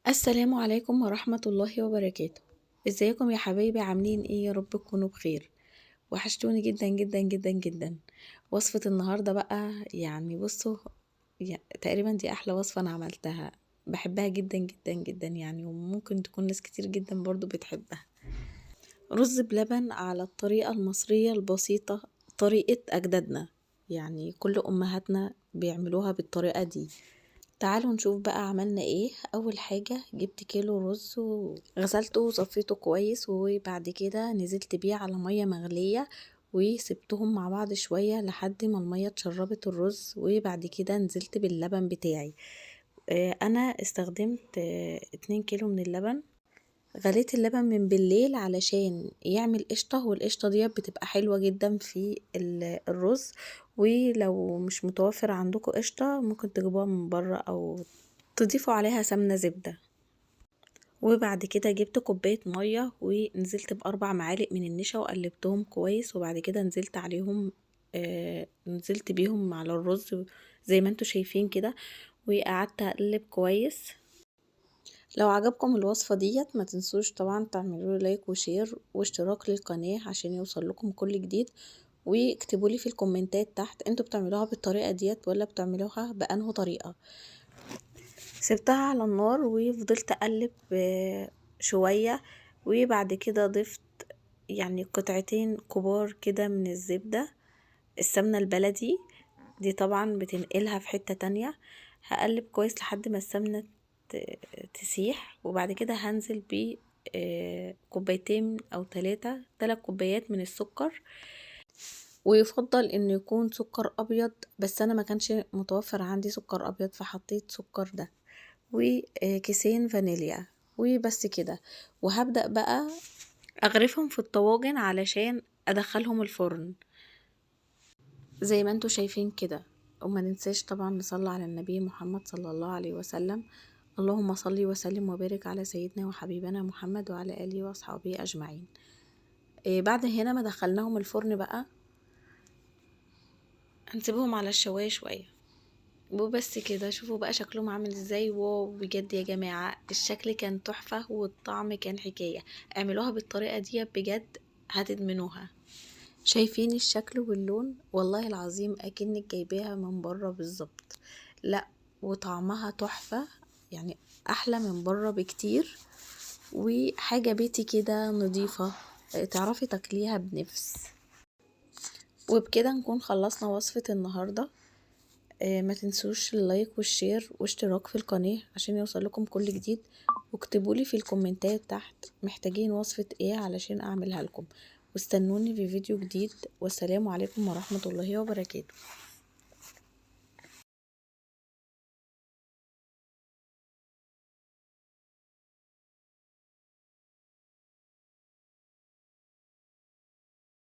السلام عليكم ورحمة الله وبركاته. ازيكم يا حبايبي؟ عاملين ايه؟ يا رب تكونوا بخير. وحشتوني جدا جدا جدا جدا. وصفة النهاردة بقى يعني بصوا، تقريبا دي احلى وصفة انا عملتها. بحبها جدا جدا جدا يعني، وممكن تكون ناس كتير جدا برضو بتحبها. رز بلبن على الطريقة المصرية البسيطة، طريقة اجدادنا. يعني كل امهاتنا بيعملوها بالطريقة دي. تعالوا نشوف بقى عملنا ايه. اول حاجة جبت كيلو رز وغسلته وصفيته كويس، وبعد كده نزلت بيه على مية مغلية وسبتهم مع بعض شوية لحد ما المية اتشربت الرز، وبعد كده نزلت باللبن بتاعي. انا استخدمت 2 كيلو من اللبن. غليت اللبن من بالليل علشان يعمل قشطة، والقشطة دي بتبقى حلوة جدا في الرز. ولو مش متوفر عندكم قشطة ممكن تجيبوها من بره او تضيفوا عليها سمنة زبدة. وبعد كده جبت كوباية مية ونزلت بأربع معالق من النشا وقلبتهم كويس، وبعد كده نزلت عليهم، نزلت بيهم على الرز زي ما انتوا شايفين كده، وقعدت اقلب كويس. لو عجبكم الوصفة ديت ما تنسوش طبعا تعملوا لايك وشير واشتراك للقناة عشان يوصل لكم كل جديد. واكتبوا لي في الكومنتات تحت انتوا بتعملوها بالطريقة ديت ولا بتعملوها بأنه طريقة. سبتها على النار وفضلت اقلب شوية، وبعد كده ضفت يعني قطعتين كبار كده من الزبدة، السمنة البلدي دي طبعا بتنقلها في حتة تانية. هقلب كويس لحد ما السمنة تسيح، وبعد كده هنزل ب كوبايتين او تلات كوبايات من السكر. ويفضل انه يكون سكر ابيض، بس انا ما كانش متوفر عندي سكر ابيض فحطيت سكر ده. وكيسين فانيليا، وبس كده. وهبدأ بقى اغرفهم في الطواجن علشان ادخلهم الفرن زي ما انتوا شايفين كده. وما ننساش طبعا نصلي على النبي محمد صلى الله عليه وسلم. اللهم صل وسلم وبارك على سيدنا وحبيبنا محمد وعلى آله وأصحابه أجمعين. بعد هنا ما دخلناهم الفرن بقى هنسيبهم على الشواية شوية. وبس كده، شوفوا بقى شكلهم عامل ازاي. واو بجد يا جماعة، الشكل كان تحفة والطعم كان حكاية. اعملوها بالطريقة دي بجد هتدمنوها. شايفين الشكل واللون؟ والله العظيم اكنك جايباها من بره بالظبط. لا، وطعمها تحفة يعني، احلى من بره بكتير. وحاجة بيتي كده نضيفة، تعرفي تاكليها بنفس. وبكده نكون خلصنا وصفة النهاردة. ما تنسوش اللايك والشير واشتراك في القناة عشان يوصل لكم كل جديد. واكتبولي في الكومنتات تحت محتاجين وصفة ايه علشان اعملها لكم. واستنوني في فيديو جديد، والسلام عليكم ورحمة الله وبركاته.